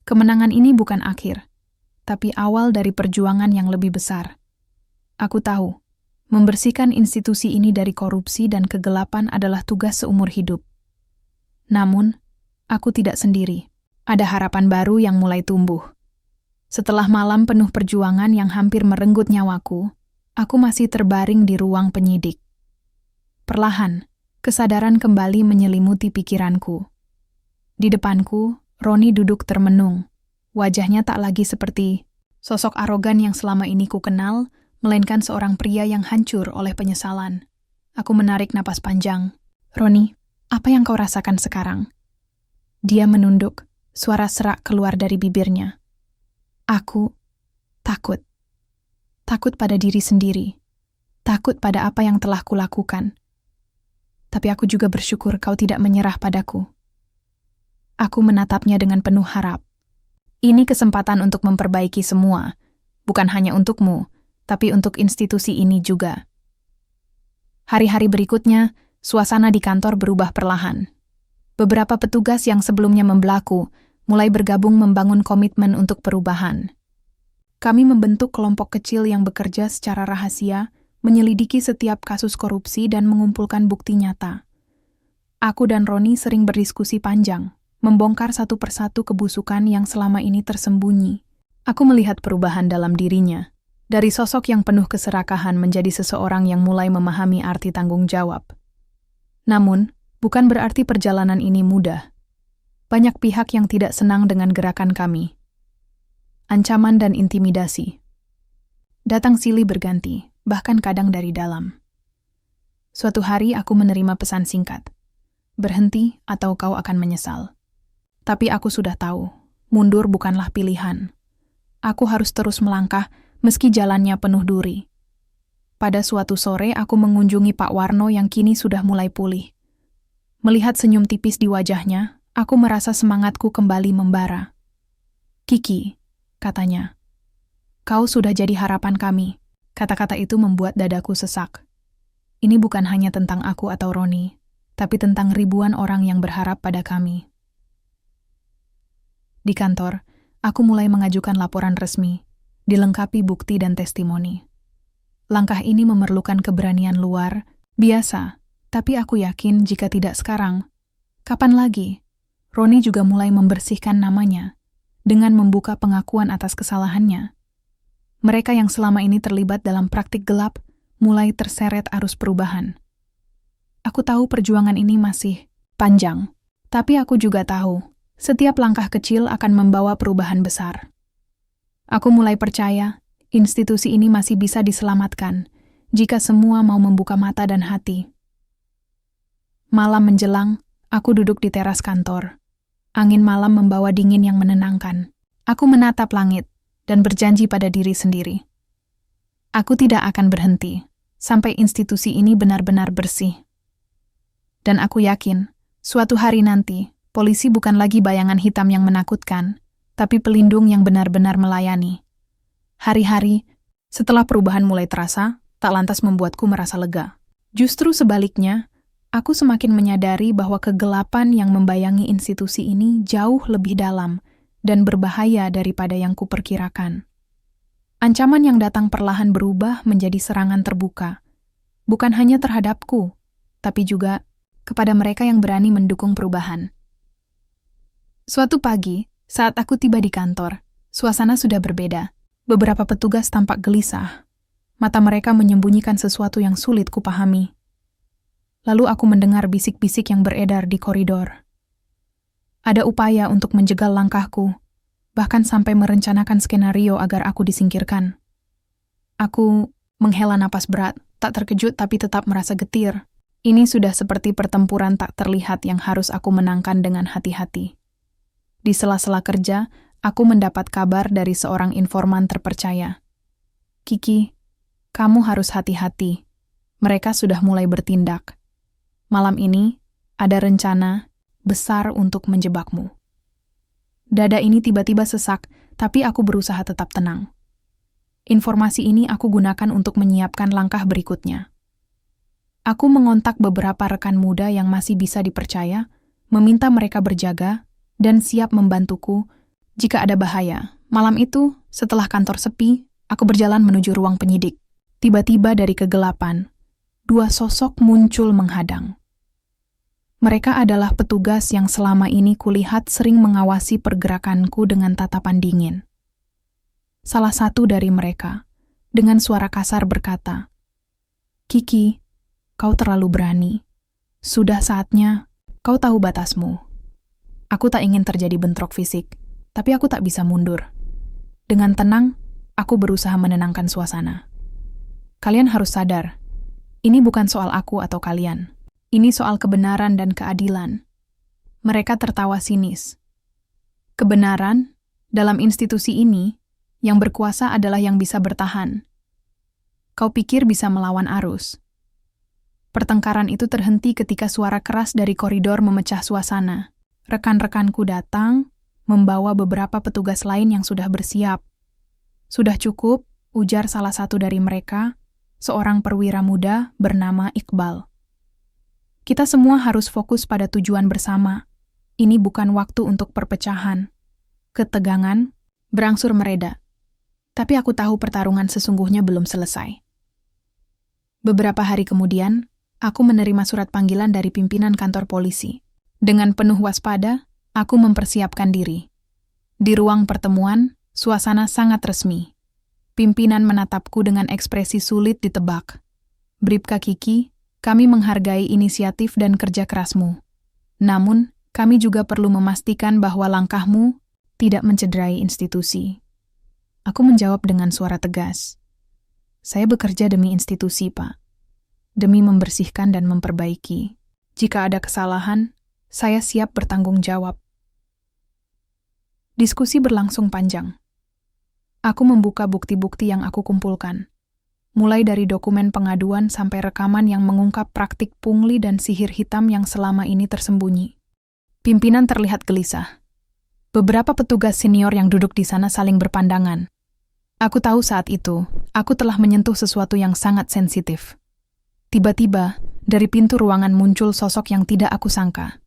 A: Kemenangan ini bukan akhir, tapi awal dari perjuangan yang lebih besar. Aku tahu, membersihkan institusi ini dari korupsi dan kegelapan adalah tugas seumur hidup. Namun, aku tidak sendiri. Ada harapan baru yang mulai tumbuh. Setelah malam penuh perjuangan yang hampir merenggut nyawaku, aku masih terbaring di ruang penyidik. Perlahan, kesadaran kembali menyelimuti pikiranku. Di depanku, Roni duduk termenung. Wajahnya tak lagi seperti sosok arogan yang selama ini ku kenal, melainkan seorang pria yang hancur oleh penyesalan. Aku menarik napas panjang. Roni, apa yang kau rasakan sekarang? Dia menunduk, suara serak keluar dari bibirnya. Aku takut. Takut pada diri sendiri. Takut pada apa yang telah kulakukan. Tapi aku juga bersyukur kau tidak menyerah padaku. Aku menatapnya dengan penuh harap. Ini kesempatan untuk memperbaiki semua, bukan hanya untukmu, tapi untuk institusi ini juga. Hari-hari berikutnya, suasana di kantor berubah perlahan. Beberapa petugas yang sebelumnya membelaku mulai bergabung membangun komitmen untuk perubahan. Kami membentuk kelompok kecil yang bekerja secara rahasia, menyelidiki setiap kasus korupsi dan mengumpulkan bukti nyata. Aku dan Roni sering berdiskusi panjang, membongkar satu persatu kebusukan yang selama ini tersembunyi. Aku melihat perubahan dalam dirinya, dari sosok yang penuh keserakahan menjadi seseorang yang mulai memahami arti tanggung jawab. Namun, bukan berarti perjalanan ini mudah. Banyak pihak yang tidak senang dengan gerakan kami. Ancaman dan intimidasi. Datang silih berganti, bahkan kadang dari dalam. Suatu hari aku menerima pesan singkat. Berhenti atau kau akan menyesal. Tapi aku sudah tahu, mundur bukanlah pilihan. Aku harus terus melangkah meski jalannya penuh duri. Pada suatu sore aku mengunjungi Pak Warno yang kini sudah mulai pulih. Melihat senyum tipis di wajahnya, aku merasa semangatku kembali membara. Kiki, katanya, kau sudah jadi harapan kami. Kata-kata itu membuat dadaku sesak. Ini bukan hanya tentang aku atau Roni, tapi tentang ribuan orang yang berharap pada kami. Di kantor, aku mulai mengajukan laporan resmi, dilengkapi bukti dan testimoni. Langkah ini memerlukan keberanian luar, biasa, tapi aku yakin jika tidak sekarang, kapan lagi? Roni juga mulai membersihkan namanya, dengan membuka pengakuan atas kesalahannya. Mereka yang selama ini terlibat dalam praktik gelap, mulai terseret arus perubahan. Aku tahu perjuangan ini masih panjang, tapi aku juga tahu, setiap langkah kecil akan membawa perubahan besar. Aku mulai percaya, institusi ini masih bisa diselamatkan, jika semua mau membuka mata dan hati. Malam menjelang, aku duduk di teras kantor. Angin malam membawa dingin yang menenangkan. Aku menatap langit dan berjanji pada diri sendiri. Aku tidak akan berhenti sampai institusi ini benar-benar bersih. Dan aku yakin, suatu hari nanti, polisi bukan lagi bayangan hitam yang menakutkan, tapi pelindung yang benar-benar melayani. Hari-hari, setelah perubahan mulai terasa, tak lantas membuatku merasa lega. Justru sebaliknya, aku semakin menyadari bahwa kegelapan yang membayangi institusi ini jauh lebih dalam dan berbahaya daripada yang kuperkirakan. Ancaman yang datang perlahan berubah menjadi serangan terbuka, bukan hanya terhadapku, tapi juga kepada mereka yang berani mendukung perubahan. Suatu pagi, saat aku tiba di kantor, suasana sudah berbeda. Beberapa petugas tampak gelisah. Mata mereka menyembunyikan sesuatu yang sulit kupahami. Lalu aku mendengar bisik-bisik yang beredar di koridor. Ada upaya untuk menjegal langkahku, bahkan sampai merencanakan skenario agar aku disingkirkan. Aku menghela napas berat, tak terkejut tapi tetap merasa getir. Ini sudah seperti pertempuran tak terlihat yang harus aku menangkan dengan hati-hati. Di sela-sela kerja, aku mendapat kabar dari seorang informan terpercaya. Kiki, kamu harus hati-hati. Mereka sudah mulai bertindak. Malam ini, ada rencana besar untuk menjebakmu. Dada ini tiba-tiba sesak, tapi aku berusaha tetap tenang. Informasi ini aku gunakan untuk menyiapkan langkah berikutnya. Aku mengontak beberapa rekan muda yang masih bisa dipercaya, meminta mereka berjaga, dan siap membantuku jika ada bahaya. Malam itu, setelah kantor sepi, aku berjalan menuju ruang penyidik. Tiba-tiba dari kegelapan, dua sosok muncul menghadang. Mereka adalah petugas yang selama ini kulihat sering mengawasi pergerakanku dengan tatapan dingin. Salah satu dari mereka, dengan suara kasar berkata, "Kiki, kau terlalu berani. Sudah saatnya kau tahu batasmu." Aku tak ingin terjadi bentrok fisik, tapi aku tak bisa mundur. Dengan tenang, aku berusaha menenangkan suasana. Kalian harus sadar, ini bukan soal aku atau kalian. Ini soal kebenaran dan keadilan. Mereka tertawa sinis. Kebenaran, dalam institusi ini, yang berkuasa adalah yang bisa bertahan. Kau pikir bisa melawan arus. Pertengkaran itu terhenti ketika suara keras dari koridor memecah suasana. Rekan-rekanku datang, membawa beberapa petugas lain yang sudah bersiap. "Sudah cukup," ujar salah satu dari mereka, seorang perwira muda bernama Iqbal. "Kita semua harus fokus pada tujuan bersama. Ini bukan waktu untuk perpecahan." Ketegangan berangsur mereda. Tapi aku tahu pertarungan sesungguhnya belum selesai. Beberapa hari kemudian, aku menerima surat panggilan dari pimpinan kantor polisi. Dengan penuh waspada, aku mempersiapkan diri. Di ruang pertemuan, suasana sangat resmi. Pimpinan menatapku dengan ekspresi sulit ditebak. "Bribka Kiki, kami menghargai inisiatif dan kerja kerasmu. Namun, kami juga perlu memastikan bahwa langkahmu tidak mencederai institusi." Aku menjawab dengan suara tegas. "Saya bekerja demi institusi, Pak. Demi membersihkan dan memperbaiki. Jika ada kesalahan, saya siap bertanggung jawab." Diskusi berlangsung panjang. Aku membuka bukti-bukti yang aku kumpulkan, mulai dari dokumen pengaduan sampai rekaman yang mengungkap praktik pungli dan sihir hitam yang selama ini tersembunyi. Pimpinan terlihat gelisah. Beberapa petugas senior yang duduk di sana saling berpandangan. Aku tahu saat itu, aku telah menyentuh sesuatu yang sangat sensitif. Tiba-tiba, dari pintu ruangan muncul sosok yang tidak aku sangka.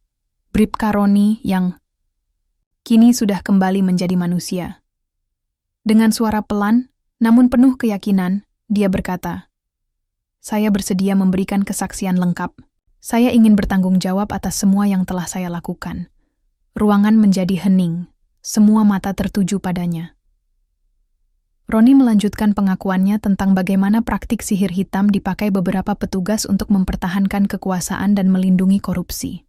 A: Bribka Roni yang kini sudah kembali menjadi manusia. Dengan suara pelan, namun penuh keyakinan, dia berkata, "Saya bersedia memberikan kesaksian lengkap. Saya ingin bertanggung jawab atas semua yang telah saya lakukan." Ruangan menjadi hening, semua mata tertuju padanya. Roni melanjutkan pengakuannya tentang bagaimana praktik sihir hitam dipakai beberapa petugas untuk mempertahankan kekuasaan dan melindungi korupsi.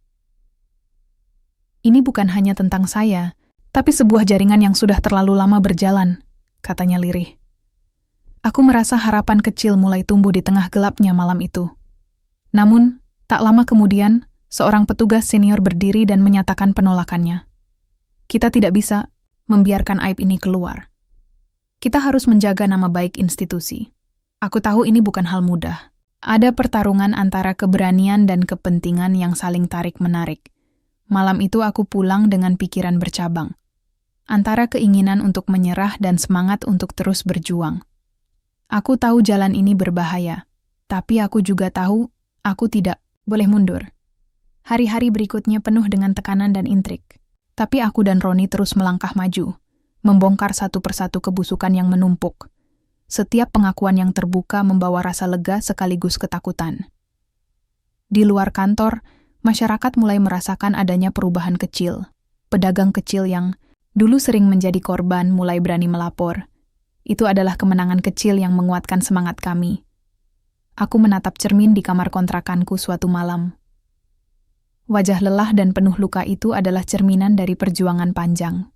A: "Ini bukan hanya tentang saya, tapi sebuah jaringan yang sudah terlalu lama berjalan," katanya lirih. Aku merasa harapan kecil mulai tumbuh di tengah gelapnya malam itu. Namun, tak lama kemudian, seorang petugas senior berdiri dan menyatakan penolakannya. "Kita tidak bisa membiarkan aib ini keluar. Kita harus menjaga nama baik institusi. Aku tahu ini bukan hal mudah. Ada pertarungan antara keberanian dan kepentingan yang saling tarik-menarik. Malam itu aku pulang dengan pikiran bercabang. Antara keinginan untuk menyerah dan semangat untuk terus berjuang. Aku tahu jalan ini berbahaya, tapi aku juga tahu aku tidak boleh mundur. Hari-hari berikutnya penuh dengan tekanan dan intrik. Tapi aku dan Roni terus melangkah maju, membongkar satu persatu kebusukan yang menumpuk. Setiap pengakuan yang terbuka membawa rasa lega sekaligus ketakutan. Di luar kantor, masyarakat mulai merasakan adanya perubahan kecil. Pedagang kecil yang dulu sering menjadi korban mulai berani melapor. Itu adalah kemenangan kecil yang menguatkan semangat kami. Aku menatap cermin di kamar kontrakanku suatu malam. Wajah lelah dan penuh luka itu adalah cerminan dari perjuangan panjang.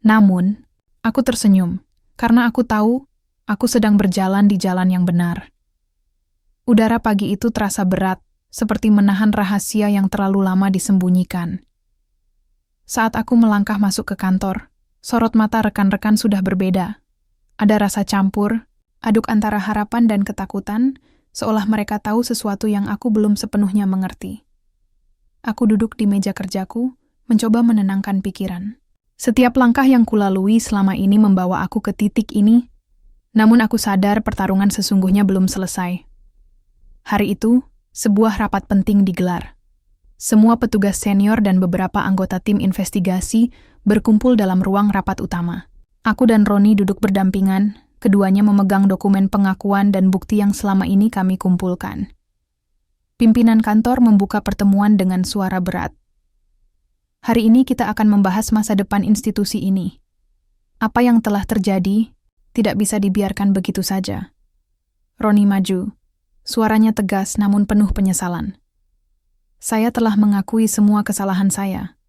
A: Namun, aku tersenyum, karena aku tahu aku sedang berjalan di jalan yang benar. Udara pagi itu terasa berat, seperti menahan rahasia yang terlalu lama disembunyikan. Saat aku melangkah masuk ke kantor, sorot mata rekan-rekan sudah berbeda. Ada rasa campur, aduk antara harapan dan ketakutan, seolah mereka tahu sesuatu yang aku belum sepenuhnya mengerti. Aku duduk di meja kerjaku, mencoba menenangkan pikiran. Setiap langkah yang kulalui selama ini membawa aku ke titik ini, namun aku sadar pertarungan sesungguhnya belum selesai. Hari itu, sebuah rapat penting digelar. Semua petugas senior dan beberapa anggota tim investigasi berkumpul dalam ruang rapat utama. Aku dan Roni duduk berdampingan, keduanya memegang dokumen pengakuan dan bukti yang selama ini kami kumpulkan. Pimpinan kantor membuka pertemuan dengan suara berat. Hari ini kita akan membahas masa depan institusi ini. Apa yang telah terjadi tidak bisa dibiarkan begitu saja. Roni maju. Suaranya tegas namun penuh penyesalan. Saya telah mengakui semua kesalahan saya.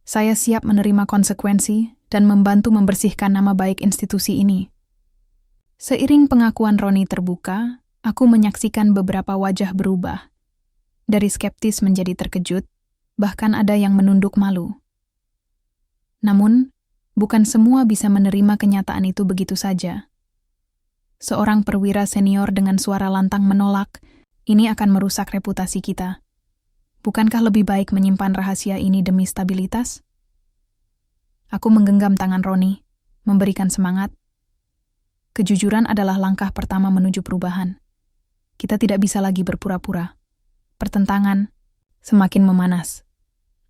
A: Saya siap menerima konsekuensi dan membantu membersihkan nama baik institusi ini. Seiring pengakuan Roni terbuka, aku menyaksikan beberapa wajah berubah. Dari skeptis menjadi terkejut, bahkan ada yang menunduk malu. Namun, bukan semua bisa menerima kenyataan itu begitu saja. Seorang perwira senior dengan suara lantang menolak, ini akan merusak reputasi kita. Bukankah lebih baik menyimpan rahasia ini demi stabilitas? Aku menggenggam tangan Roni, memberikan semangat. Kejujuran adalah langkah pertama menuju perubahan. Kita tidak bisa lagi berpura-pura. Pertentangan semakin memanas.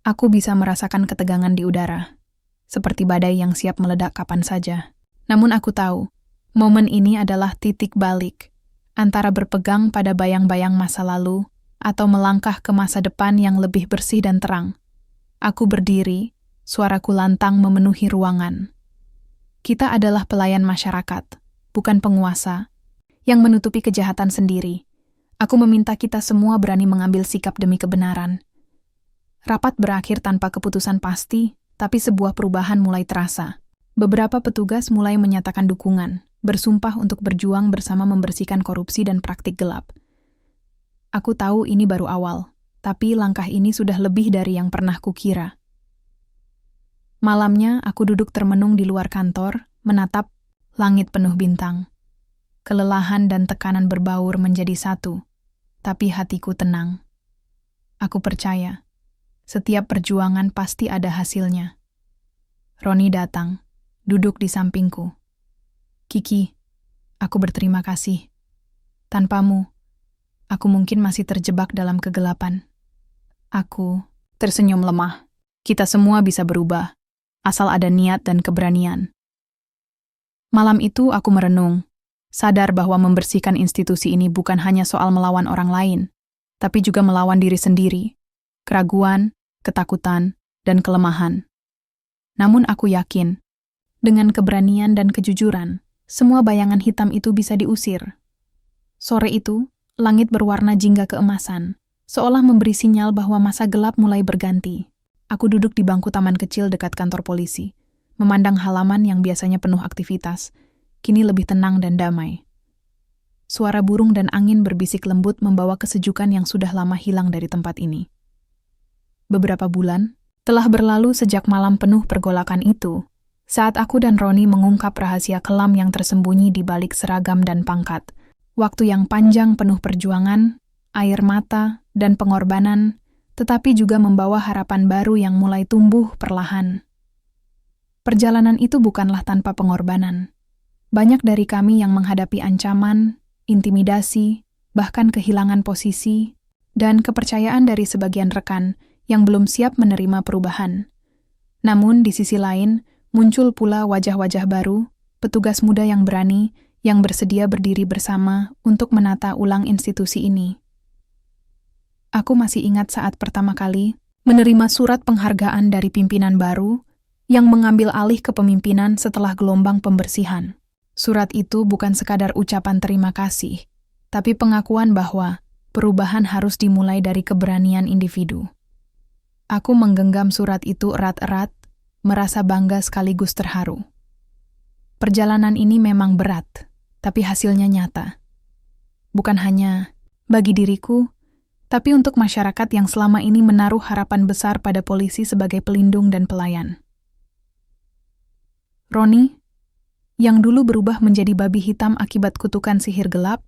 A: Aku bisa merasakan ketegangan di udara, seperti badai yang siap meledak kapan saja. Namun aku tahu, momen ini adalah titik balik, antara berpegang pada bayang-bayang masa lalu atau melangkah ke masa depan yang lebih bersih dan terang. Aku berdiri, suaraku lantang memenuhi ruangan. Kita adalah pelayan masyarakat, bukan penguasa, yang menutupi kejahatan sendiri. Aku meminta kita semua berani mengambil sikap demi kebenaran. Rapat berakhir tanpa keputusan pasti, tapi sebuah perubahan mulai terasa. Beberapa petugas mulai menyatakan dukungan, bersumpah untuk berjuang bersama membersihkan korupsi dan praktik gelap. Aku tahu ini baru awal, tapi langkah ini sudah lebih dari yang pernah kukira. Malamnya, aku duduk termenung di luar kantor, menatap langit penuh bintang. Kelelahan dan tekanan berbaur menjadi satu, tapi hatiku tenang. Aku percaya, setiap perjuangan pasti ada hasilnya. Roni datang, duduk di sampingku. Kiki, aku berterima kasih. Tanpamu, aku mungkin masih terjebak dalam kegelapan. Aku tersenyum lemah. Kita semua bisa berubah, asal ada niat dan keberanian. Malam itu aku merenung, sadar bahwa membersihkan institusi ini bukan hanya soal melawan orang lain, tapi juga melawan diri sendiri, keraguan, ketakutan, dan kelemahan. Namun aku yakin, dengan keberanian dan kejujuran, semua bayangan hitam itu bisa diusir. Sore itu, langit berwarna jingga keemasan, seolah memberi sinyal bahwa masa gelap mulai berganti. Aku duduk di bangku taman kecil dekat kantor polisi, memandang halaman yang biasanya penuh aktivitas, kini lebih tenang dan damai. Suara burung dan angin berbisik lembut membawa kesejukan yang sudah lama hilang dari tempat ini. Beberapa bulan telah berlalu sejak malam penuh pergolakan itu, saat aku dan Roni mengungkap rahasia kelam yang tersembunyi di balik seragam dan pangkat. Waktu yang panjang penuh perjuangan, air mata, dan pengorbanan, tetapi juga membawa harapan baru yang mulai tumbuh perlahan. Perjalanan itu bukanlah tanpa pengorbanan. Banyak dari kami yang menghadapi ancaman, intimidasi, bahkan kehilangan posisi, dan kepercayaan dari sebagian rekan yang belum siap menerima perubahan. Namun di sisi lain, muncul pula wajah-wajah baru, petugas muda yang berani, yang bersedia berdiri bersama untuk menata ulang institusi ini. Aku masih ingat saat pertama kali menerima surat penghargaan dari pimpinan baru yang mengambil alih kepemimpinan setelah gelombang pembersihan. Surat itu bukan sekadar ucapan terima kasih, tapi pengakuan bahwa perubahan harus dimulai dari keberanian individu. Aku menggenggam surat itu erat-erat, merasa bangga sekaligus terharu. Perjalanan ini memang berat, tapi hasilnya nyata. Bukan hanya bagi diriku, tapi untuk masyarakat yang selama ini menaruh harapan besar pada polisi sebagai pelindung dan pelayan. Roni, yang dulu berubah menjadi babi hitam akibat kutukan sihir gelap,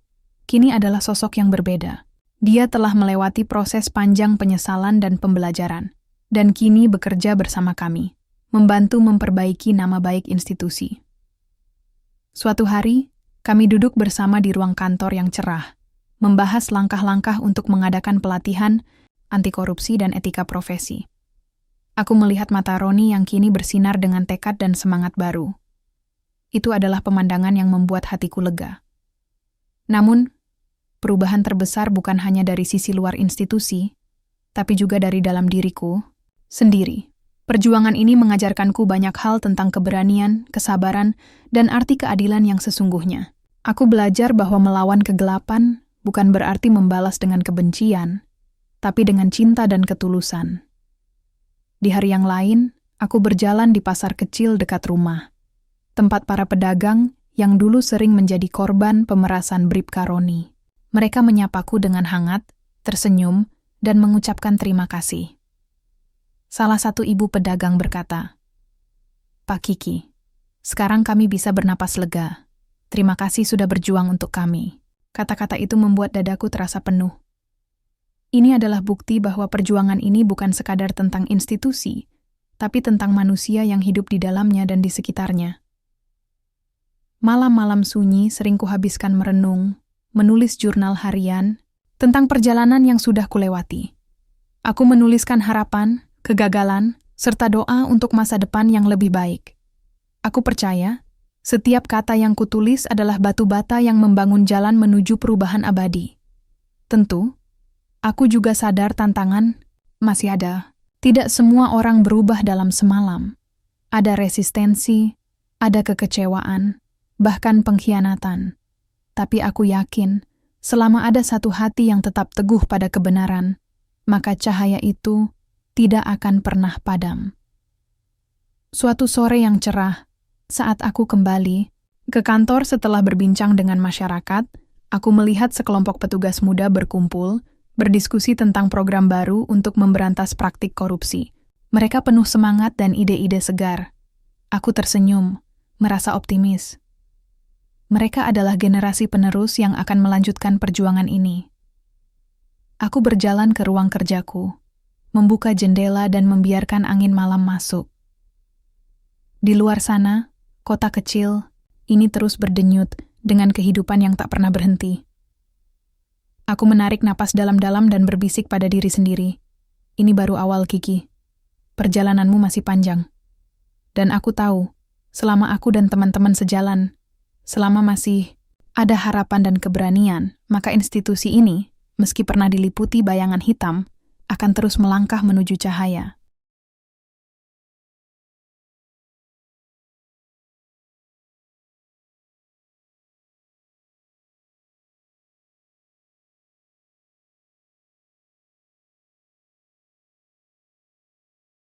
A: kini adalah sosok yang berbeda. Dia telah melewati proses panjang penyesalan dan pembelajaran, dan kini bekerja bersama kami, membantu memperbaiki nama baik institusi. Suatu hari, kami duduk bersama di ruang kantor yang cerah, membahas langkah-langkah untuk mengadakan pelatihan anti korupsi, dan etika profesi. Aku melihat mata Roni yang kini bersinar dengan tekad dan semangat baru. Itu adalah pemandangan yang membuat hatiku lega. Namun, perubahan terbesar bukan hanya dari sisi luar institusi, tapi juga dari dalam diriku sendiri. Perjuangan ini mengajarkanku banyak hal tentang keberanian, kesabaran, dan arti keadilan yang sesungguhnya. Aku belajar bahwa melawan kegelapan bukan berarti membalas dengan kebencian, tapi dengan cinta dan ketulusan. Di hari yang lain, aku berjalan di pasar kecil dekat rumah, tempat para pedagang yang dulu sering menjadi korban pemerasan Bribka Roni. Mereka menyapaku dengan hangat, tersenyum, dan mengucapkan terima kasih. Salah satu ibu pedagang berkata, "Pak Kiki, sekarang kami bisa bernapas lega. Terima kasih sudah berjuang untuk kami." Kata-kata itu membuat dadaku terasa penuh. Ini adalah bukti bahwa perjuangan ini bukan sekadar tentang institusi, tapi tentang manusia yang hidup di dalamnya dan di sekitarnya. Malam-malam sunyi sering kuhabiskan merenung, menulis jurnal harian tentang perjalanan yang sudah kulewati. Aku menuliskan harapan, kegagalan, serta doa untuk masa depan yang lebih baik. Aku percaya, setiap kata yang kutulis adalah batu bata yang membangun jalan menuju perubahan abadi. Tentu, aku juga sadar tantangan masih ada. Tidak semua orang berubah dalam semalam. Ada resistensi, ada kekecewaan, bahkan pengkhianatan. Tapi aku yakin, selama ada satu hati yang tetap teguh pada kebenaran, maka cahaya itu tidak akan pernah padam. Suatu sore yang cerah, saat aku kembali ke kantor setelah berbincang dengan masyarakat, aku melihat sekelompok petugas muda berkumpul, berdiskusi tentang program baru untuk memberantas praktik korupsi. Mereka penuh semangat dan ide-ide segar. Aku tersenyum, merasa optimis. Mereka adalah generasi penerus yang akan melanjutkan perjuangan ini. Aku berjalan ke ruang kerjaku, membuka jendela dan membiarkan angin malam masuk. Di luar sana, kota kecil ini terus berdenyut dengan kehidupan yang tak pernah berhenti. Aku menarik napas dalam-dalam dan berbisik pada diri sendiri. Ini baru awal, Kiki. Perjalananmu masih panjang. Dan aku tahu, selama aku dan teman-teman sejalan, selama masih ada harapan dan keberanian, maka institusi ini, meski pernah diliputi bayangan hitam, akan terus melangkah menuju cahaya.